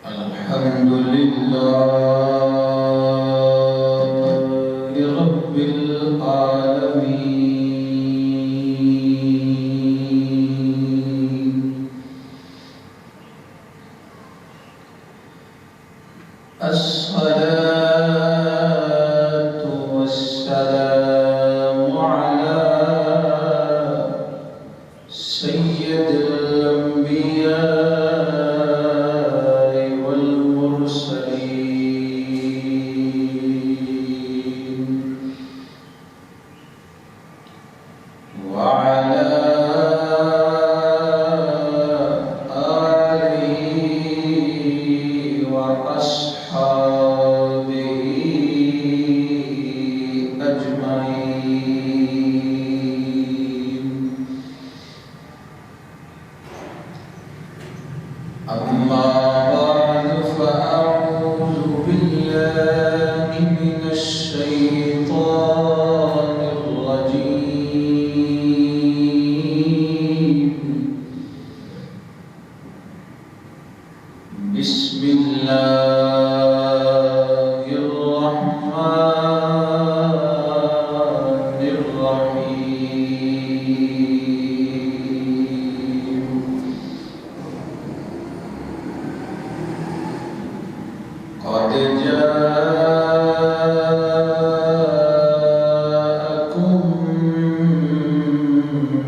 الحمد لله رب العالمين الصلاة والسلام على سيد الأنبياء والمرسلين وعلى آله وأصحابه أجمعين. أما بعد فأعوذ بالله من الشيطان الرجيم. بسم الله الرحمن الرحيم. قد جاءكم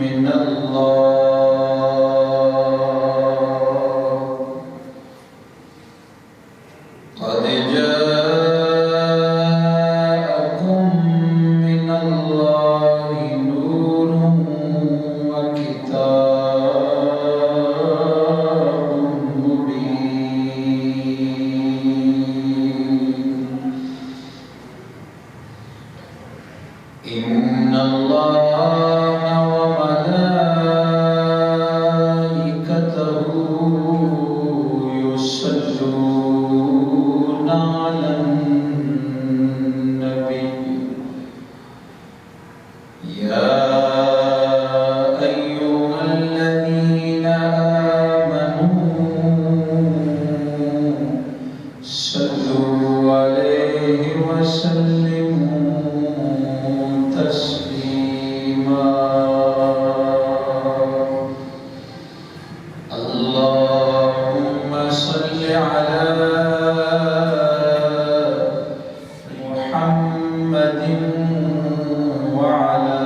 من الله قد جاءكم من الله نور وكتاب مبين. إن الله وملائكته يصلون على النبي. يا أيها الذين آمنوا صلوا عليه وسلموا تسليما. اللهم صل على محمد وعلى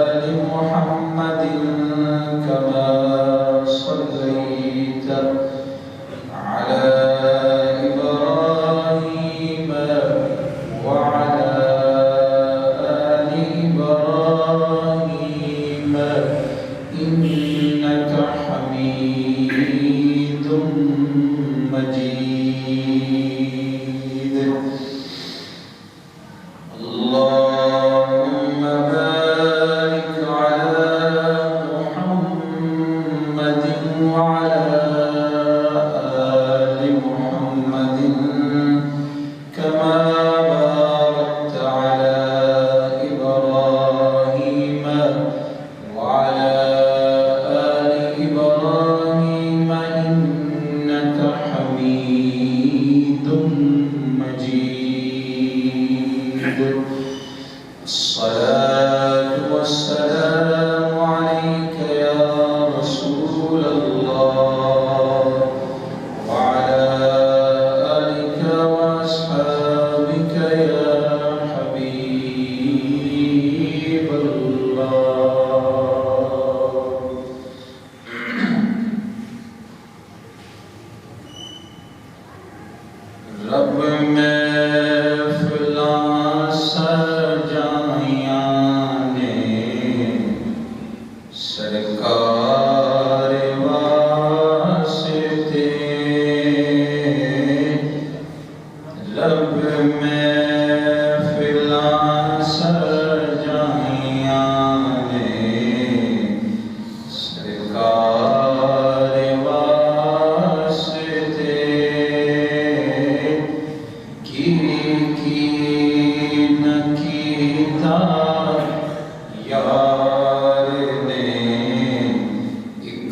آل محمد كما صليت على إبراهيم وعلى آل إبراهيم إنك حميد مجيد. اللهم بارك على محمد وعلى آل محمد كما باركت على إبراهيم وعلى آل إبراهيم إنك حميد مجيد. الصلاة والسلام عليك يا رسول الله وعلى آلك وأصحابك يا حبيب الله. رب میں فلاں سجائیاں نے سرکار واسطے. رب میں فلاں سجائیاں نے سرکار واسطے. کی نکیتا یار نے ایک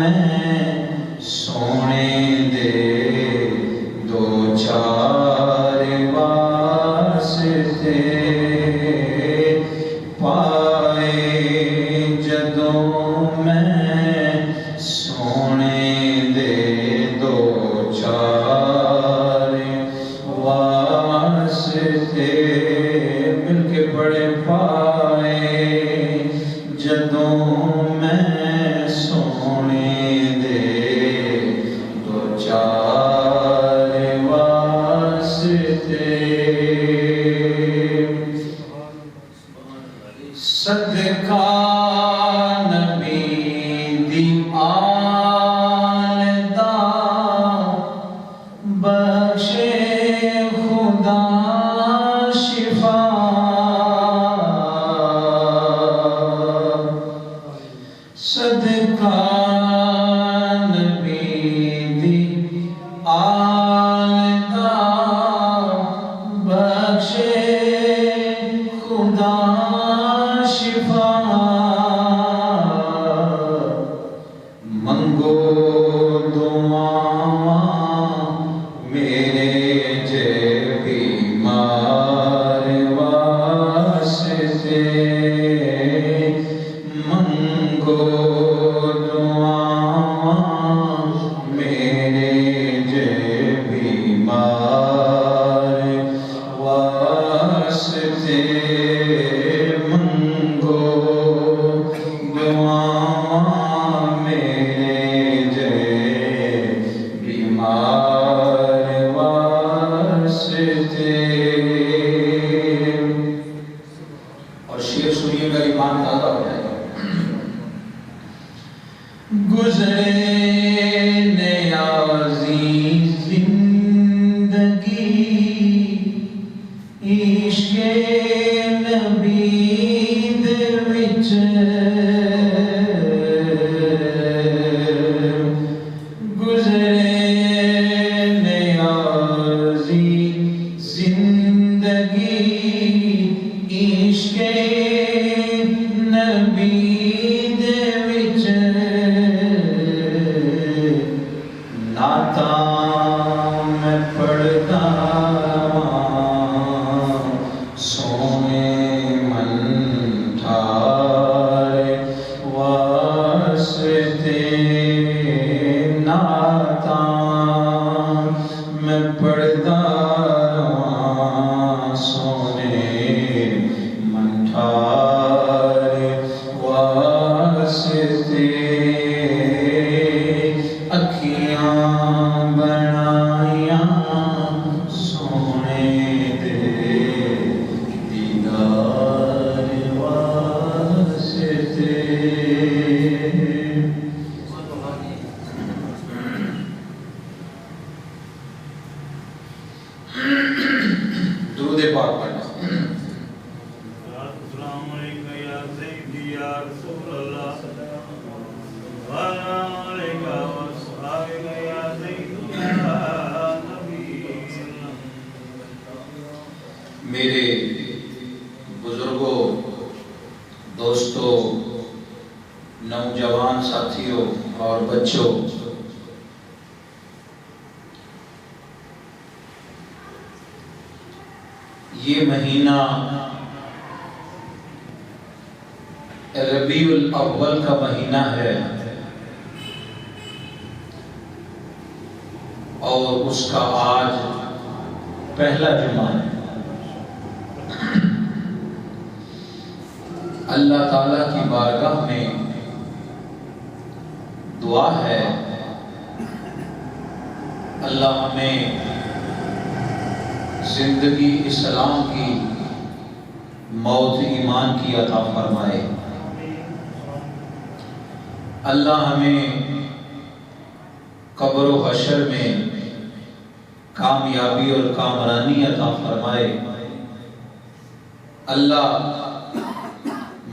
میں سونے دے دو چار واسطے پائے جدوں میں سونے دے دو چار واسطے مل کے پڑے پائے جدوں میں سونے دے دو چار واسطے صدقہ نبی دی آل دا بخشے خدا شفا صدقہ نبی دی آل دا بخشے خدا شفا منگو دعاواں میرے جے بیمار واسطے منگو دعاواں میرے جے بیمار واسطے منگو دعاواں میرے جے بیمار واسطے اور شعر سنیے گا ایمان تازہ ہو جائے گا گزرے نیازی زندگی عشق نبی دے وچ گزرے نیازی زندگی عشق نبی دے وچ نعتاں میں پڑھدا سونے من ٹھار واسطے نعتاں میں پڑھدا سونے من ٹھار واسطے اکھیاں بنائیاں سونے دے دیدار واسطے درود پاک پڑھنا السلام علیکم یا سیدی یا رسول اللہ السلام علیکم و صحابہ یا سیدی یا نبی میرے بزرگوں دوستوں نوجوان ساتھیوں اور بچوں یہ مہینہ ربیع الاول کا مہینہ ہے اور اس کا آج پہلا جمعہ ہے اللہ تعالیٰ کی بارگاہ میں دعا ہے اللہ ہمیں زندگی اسلام کی موت ایمان کی عطا فرمائے اللہ ہمیں قبر و حشر میں کامیابی اور کامرانی عطا فرمائے اللہ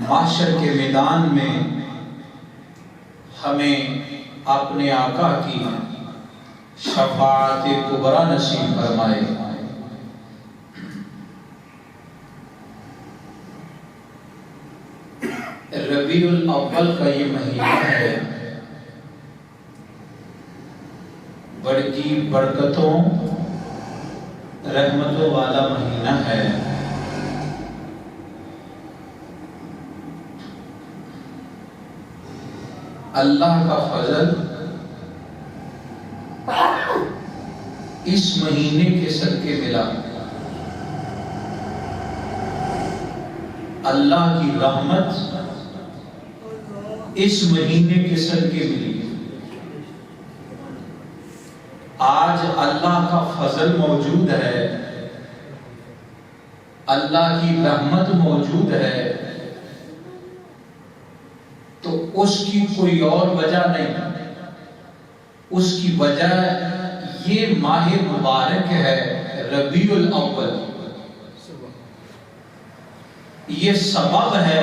محشر کے میدان میں ہمیں اپنے آقا کی شفاعت کبریٰ نصیب فرمائے ربیع الاول کا یہ مہینہ ہے بڑی برکتوں رحمتوں والا مہینہ ہے۔ اللہ کا فضل اس مہینے کے صدقے ملا، اللہ کی رحمت اس مہینے کے صدقے ملی۔ آج اللہ کا فضل موجود ہے، اللہ کی رحمت موجود ہے، تو اس کی کوئی اور وجہ نہیں، اس کی وجہ یہ ماہ مبارک ہے ربیع الاول، یہ سبب ہے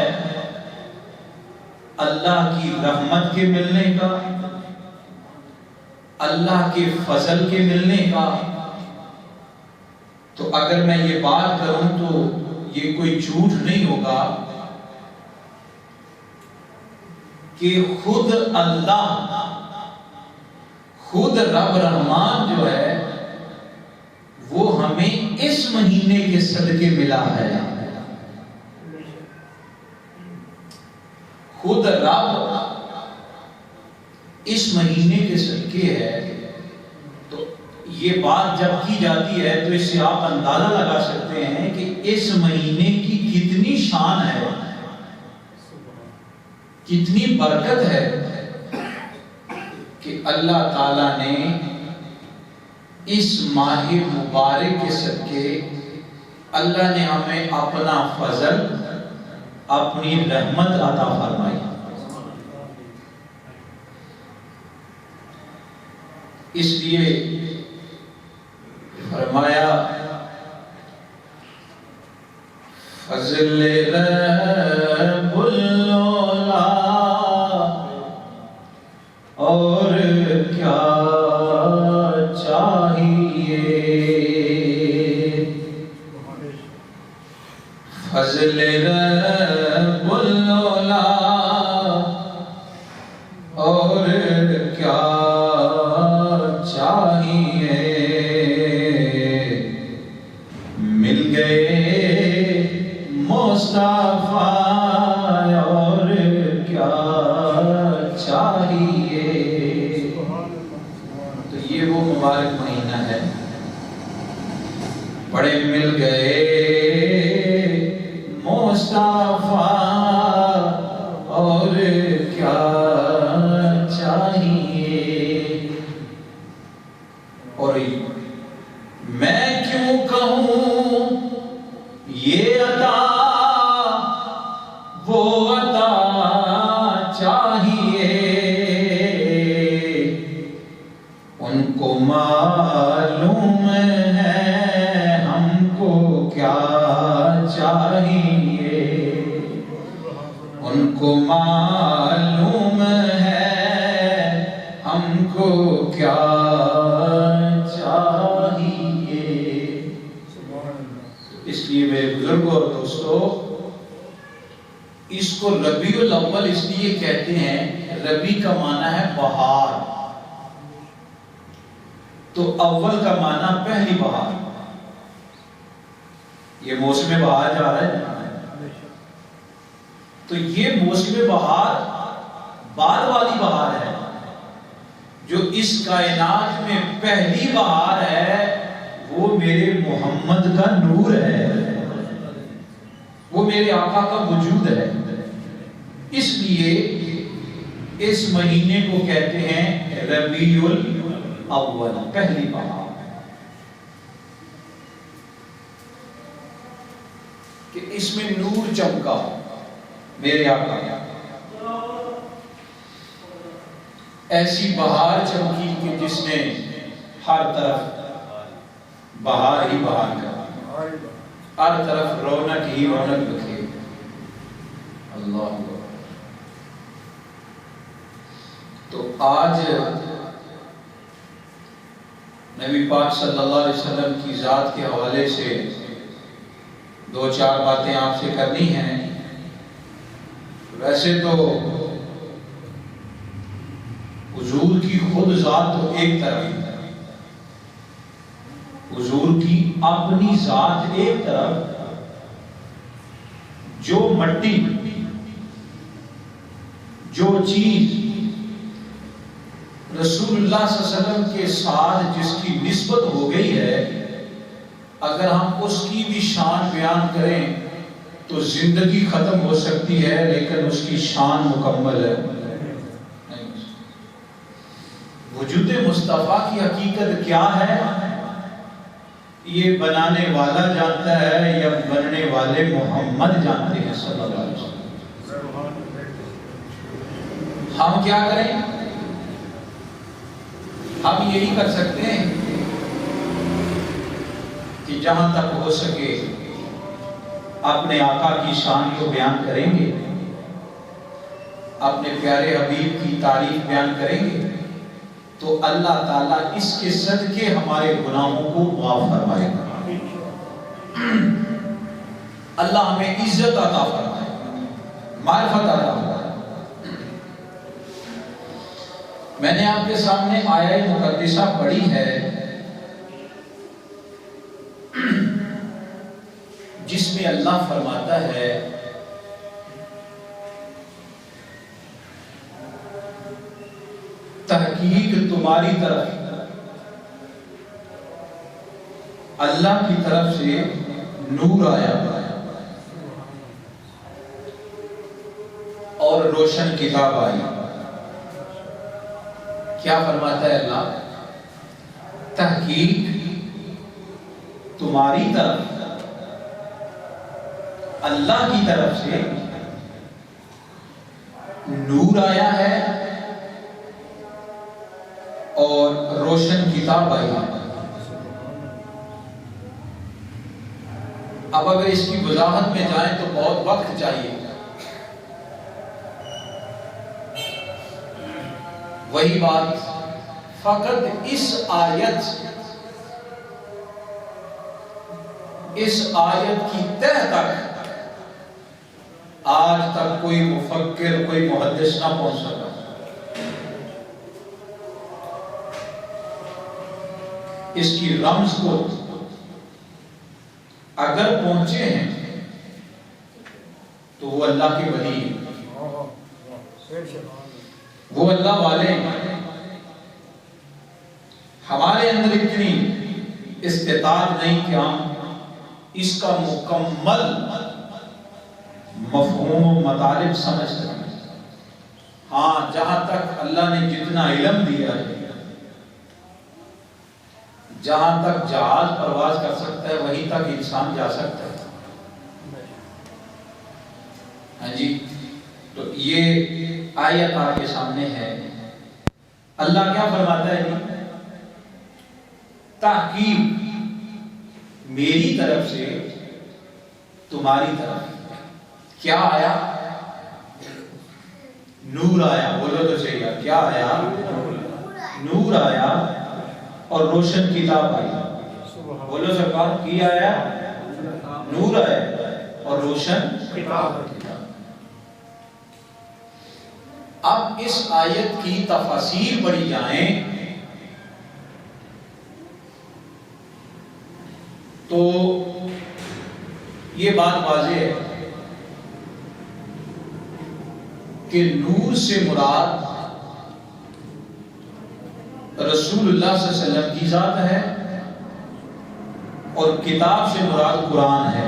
اللہ کی رحمت کے ملنے کا، اللہ کے فضل کے ملنے کا۔ تو اگر میں یہ بات کروں تو یہ کوئی جھوٹ نہیں ہوگا کہ خود اللہ، خود رب رحمان جو ہے وہ ہمیں اس مہینے کے صدقے ملا ہے۔ خود رب اس مہینے کے صدقے ہے۔ تو یہ بات جب کی جاتی ہے تو اس سے آپ اندازہ لگا سکتے ہیں کہ اس مہینے کی کتنی شان ہے، کتنی برکت ہے کہ اللہ تعالیٰ نے اس ماہ مبارک کے صدقے اللہ نے ہمیں اپنا فضل، اپنی رحمت عطا فرمائی۔ اس لیے فرمایا فضل رب العلا اور کیا چاہیے، فضل رب العلا اور کیا چاہیے، مل گئے مصطفیٰ اور کیا چاہیے۔ تو یہ وہ مبارک مہینہ ہے، بڑے مل گئے مصطفیٰ اور کیا چاہیے۔ اور میں کیوں کہوں یہ عطا وہ عطا چاہیے، ان کو معلوم ہے ہم کو کیا چاہیے، ان کو معلوم ہے ہم کو کیا چاہیے۔ اس لیے میرے بزرگوں اور دوستو، اس کو ربیع الاول اس لیے کہتے ہیں، ربیع کا معنی ہے بہار، تو اول کا معنی پہلی بہار، یہ موسم بہار جا رہا ہے، تو یہ موسم بہار بعد والی بہار ہے، جو اس کائنات میں پہلی بہار ہے وہ میرے محمد کا نور ہے، وہ میرے آقا کا وجود ہے۔ اس لیے اس مہینے کو کہتے ہیں ربیع الاول، پہلی بہار، کہ اس میں نور چمکا میرے آقا، ایسی بہار چمکی کہ جس نے ہر طرف بہار ہی بہار کر، ہر طرف رونق ہی رونق رکھے۔ اللہ تو آج نبی پاک صلی اللہ علیہ وسلم کی ذات کے حوالے سے دو چار باتیں آپ سے کرنی ہیں۔ ویسے تو حضور کی خود ذات تو ایک طرف، حضور کی اپنی ذات ایک طرف، جو مٹی، جو چیز رسول اللہ صلی اللہ علیہ وسلم کے ساتھ جس کی نسبت ہو گئی ہے، اگر ہم اس کی بھی شان بیان کریں تو زندگی ختم ہو سکتی ہے، لیکن اس کی شان مکمل ہے۔ وجود مصطفیٰ کی حقیقت کیا ہے، یہ بنانے والا جانتا ہے یا بننے والے محمد جانتے ہیں صلی اللہ علیہ وسلم۔ ہم کیا کریں؟ ہم یہی کر سکتے ہیں کہ جہاں تک ہو سکے اپنے آقا کی شان کو بیان کریں گے، اپنے پیارے حبیب کی تعریف بیان کریں گے، تو اللہ تعالیٰ اس کے صدقے ہمارے گناہوں کو معاف فرمائے گا، اللہ ہمیں عزت عطا فرمائے، معرفت عطا فرمائے۔ میں نے آپ کے سامنے آیہ مقدسہ پڑھی ہے جس میں اللہ فرماتا ہے تحقیق تمہاری طرف اللہ کی طرف سے نور آیا اور روشن کتاب آئی۔ کیا فرماتا ہے اللہ؟ تحقیق تمہاری طرف اللہ کی طرف سے نور آیا ہے اور روشن کتاب آئی ہے۔ اب اگر اس کی وضاحت میں جائیں تو بہت وقت چاہیے۔ وہی بات، فقط اس آیت کی تہ تک آج تک کوئی مفکر، کوئی محدث نہ پہنچ سکا۔ اس کی رمز کو اگر پہنچے ہیں تو وہ اللہ کے ولی ہیں، وہ اللہ والے ہیں۔ ہمارے اندر اتنی استطاعت نہیں کہ ہم اس کا مکمل مفہوم و مطالب سمجھ سکیں۔ ہاں، جہاں تک اللہ نے جتنا علم دیا ہے، جہاں تک جہاز پرواز کر سکتا ہے وہیں تک انسان جا سکتا ہے۔ ہاں جی، تو یہ آیت آپ کے سامنے ہے۔ اللہ کیا فرماتا ہے جی؟ تحقیق میری طرف سے تمہاری طرف کیا آیا؟ نور آیا۔ بولو تو صحیح ہے، کیا آیا؟ نور آیا اور روشن کتاب آئی۔ بولو سرکار، کی آیا؟ نور آیا اور روشن کتاب۔ اب اس آیت کی تفاسیر پڑھی جائیں تو یہ بات واضح ہے کہ نور سے مراد رسول اللہ صلی اللہ علیہ وسلم کی ذات ہے اور کتاب سے مراد قرآن ہے۔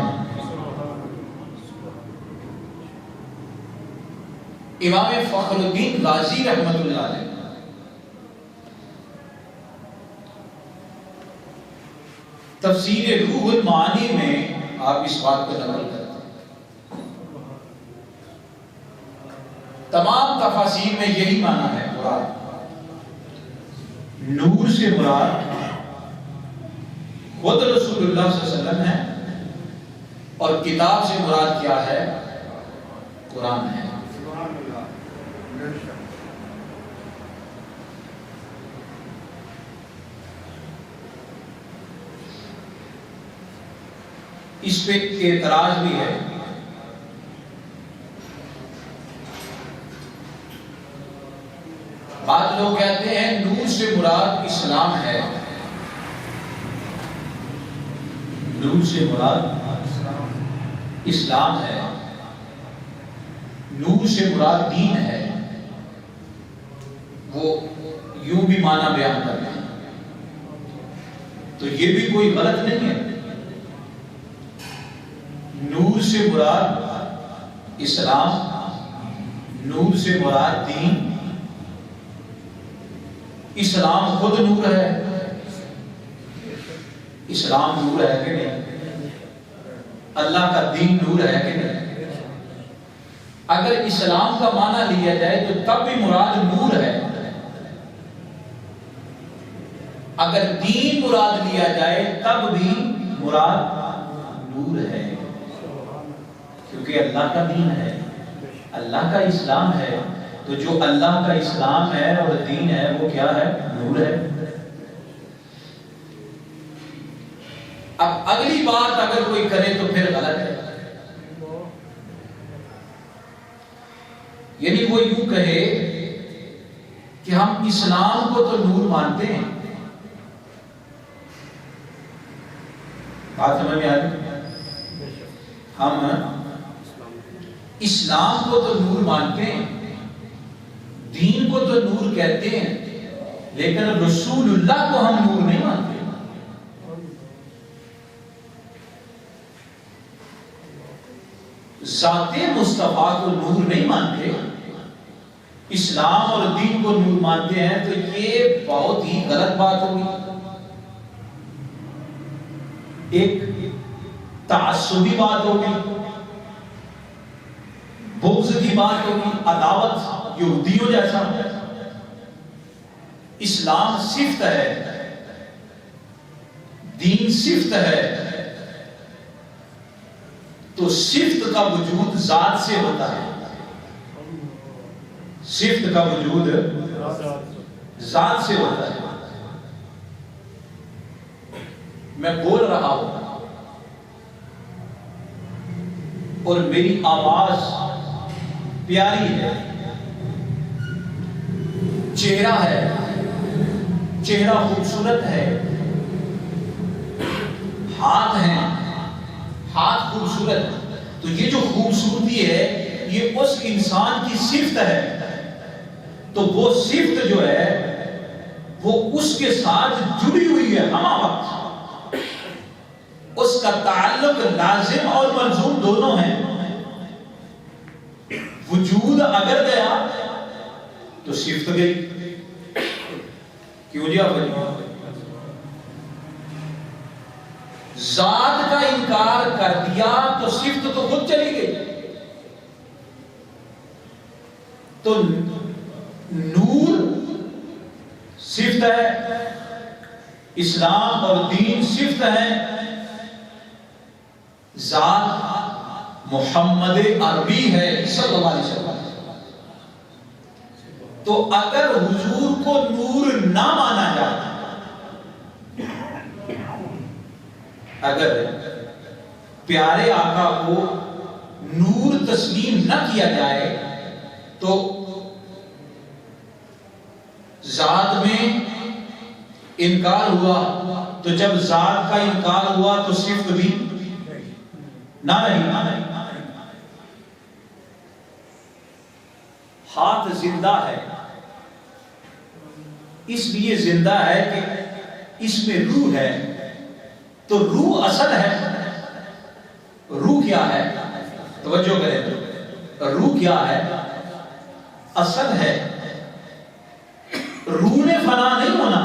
امام فخر الدین غازی رحمت اللہ علیہ تفسیر روح المعانی میں آپ اس بات کو نقل کرتے ہیں۔ تمام تفاسیر میں یہی معنی ہے، مراد نور سے مراد خود رسول اللہ صلی اللہ علیہ وسلم ہے اور کتاب سے مراد کیا ہے؟ قرآن ہے۔ اس پہ اعتراض بھی ہے۔ بعض لوگ کہتے ہیں نور سے مراد اسلام ہے، نور سے مراد اسلام ہے، نور سے مراد دین ہے، وہ یوں بھی معنی بیان کرتے ہیں، تو یہ بھی کوئی غلط نہیں ہے۔ نور سے مراد اسلام، نور سے مراد دین۔ اسلام خود نور ہے، اسلام نور ہے کہ نہیں؟ اللہ کا دین نور ہے کہ نہیں؟ اگر اسلام کا معنی لیا جائے تو تب بھی مراد نور ہے، اگر دین مراد لیا جائے تب بھی مراد نور ہے، کیونکہ اللہ کا دین ہے، اللہ کا اسلام ہے، تو جو اللہ کا اسلام ہے اور دین ہے وہ کیا ہے؟ نور ہے۔ اب اگلی بات اگر کوئی کرے تو پھر غلط ہے، یعنی وہ یوں کہے کہ ہم اسلام کو تو نور مانتے ہیں، بات سمجھ میں آ رہی؟ ہم اسلام کو تو نور مانتے ہیں، دین کو تو نور کہتے ہیں، لیکن رسول اللہ کو ہم نور نہیں مانتے۔ ذات مصطفیٰ کو نور نہیں مانتے، اسلام اور دین کو نور مانتے ہیں، تو یہ بہت ہی غلط بات ہوگی، ایک تعصبی بات ہوگی، بغض کی بات ہوگی، عداوت یہودیوں جیسا۔ اسلام صفت ہے، دین صفت ہے، تو صفت کا وجود ذات سے ہوتا ہے، صفت کا وجود ذات سے ہوتا ہے۔ میں بول رہا ہوں اور میری آواز پیاری ہے، چہرہ ہے، چہرہ خوبصورت ہے، ہاتھ ہیں، ہاتھ خوبصورت، تو یہ جو خوبصورتی ہے یہ اس انسان کی صفت ہے، تو وہ صفت جو ہے وہ اس کے ساتھ جڑی ہوئی ہے ہمہ وقت، اس کا تعلق لازم اور ملزوم دونوں ہیں۔ وجود اگر گیا تو صفت گئی، کیوں جی آپ ذات کا انکار کر دیا تو صفت تو خود چلی گئی۔ تو نور صفت ہے، اسلام اور دین صفت ہے، ذات محمد عربی ہے صلی اللہ علیہ وسلم۔ تو اگر حضور کو نور نہ مانا جائے، اگر پیارے آقا کو نور تسلیم نہ کیا جائے تو ذات میں انکار ہوا، تو جب ذات کا انکار ہوا تو صفت بھی نہ رہی۔ ہاتھ زندہ ہے، اس لیے زندہ ہے کہ اس میں روح ہے، تو روح اصل ہے۔ روح کیا ہے؟ توجہ کریں، روح کیا ہے؟ اصل ہے۔ روح نے فنا نہیں ہونا،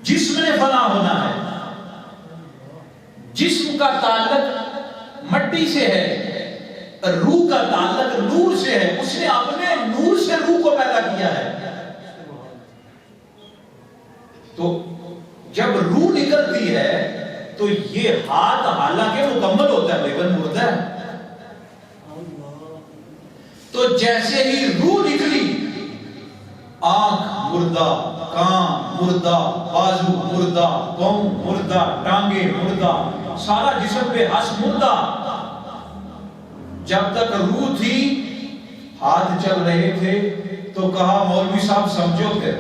جسم نے فنا ہونا ہے۔ جسم کا تعلق مٹی سے ہے، روح کا تعلق نور سے ہے، اس نے اپنے نور سے روح کو پیدا کیا ہے۔ تو جب روح نکلتی ہے تو یہ ہاتھ حالانکہ مکمل ہوتا ہے لیکن مردہ ہے۔ تو جیسے ہی روح نکلی، آنکھ مردہ، کان مردہ، بازو مردہ، پاؤں مردہ، ٹانگیں مردہ، سارا جسم پہ ہس مردہ۔ جب تک روح تھی ہاتھ چل رہے تھے، تو کہا مولوی صاحب سمجھو پھر۔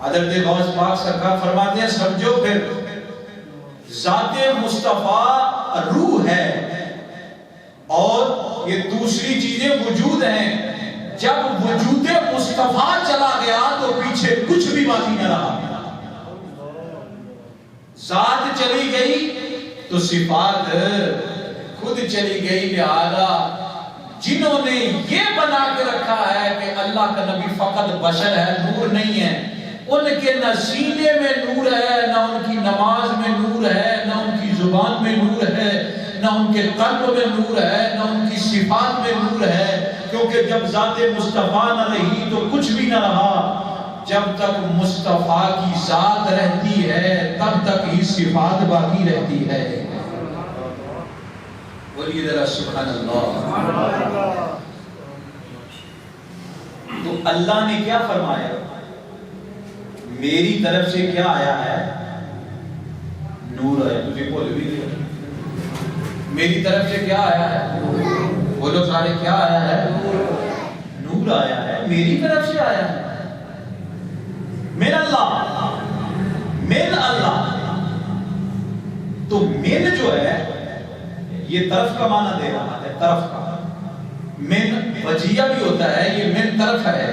حضرت غوث پاک سرکار فرماتے ہیں سمجھو پھر، ذات مصطفیٰ روح ہے اور یہ دوسری چیزیں وجود ہیں. جب وجود مصطفیٰ چلا گیا تو پیچھے کچھ بھی باقی نہ رہا. ذات چلی گئی تو صفات خود چلی گئی. لہذا جنہوں نے یہ بنا کے رکھا ہے کہ اللہ کا نبی فقط بشر ہے، نور نہیں ہے، ان کے نہ سینے میں نور ہے، نہ ان کی نماز میں نور ہے، نہ ان کی زبان میں نور ہے، نہ ان کے قلب میں نور ہے، نہ ان کی صفات میں نور ہے. کیونکہ جب ذات مصطفیٰ نہ رہی تو کچھ بھی نہ رہا. جب تک مصطفیٰ کی ذات رہتی ہے تب تک ہی صفات باقی رہتی ہے. بولیے ذرا سبحان اللہ. تو اللہ نے کیا فرمایا؟ میری طرف سے کیا آیا ہے؟ نور ہے. تجھے بول بھی دیا میری طرف سے کیا آیا ہے؟ بولو سارے کیا آیا ہے؟ نور آیا ہے. میری طرف سے آیا ہے. من اللہ، من اللہ. تو من جو ہے یہ طرف کا معنی دے رہا ہے، طرف کا. من وجیہ بھی ہوتا ہے، یہ من طرف ہے،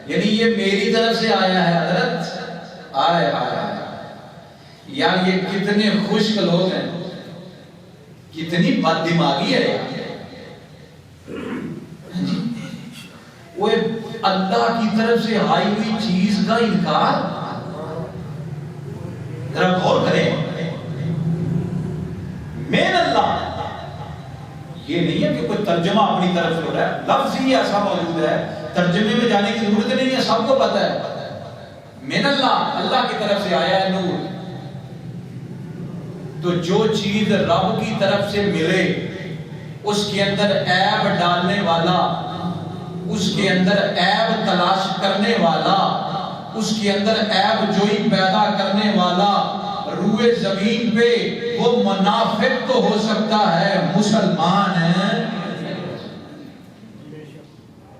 یعنی یہ میری طرف سے آیا ہے. حضرت آئے آئے آئے یار یہ کتنے خشک لوگ ہیں، کتنی بد دماغی ہے. وہ اللہ کی طرف سے آئی ہوئی چیز کا انکار. ذرا غور کریں. من اللہ یہ نہیں ہے کہ کوئی ترجمہ اپنی طرف سے ہو رہا ہے، لفظ ہی ایسا موجود ہے، ترجمے میں جانے کی ضرورت نہیں ہے، سب کو پتہ ہے. من اللہ، اللہ کی طرف سے آیا ہے نور. تو جو چیز رب کی طرف سے ملے اس کے اندر عیب ڈالنے والا، اس کے اندر عیب تلاش کرنے والا، اس کے اندر عیب جوئی پیدا کرنے والا روئے زمین پہ وہ منافق تو ہو سکتا ہے، مسلمان ہے.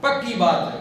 پکی بات ہے.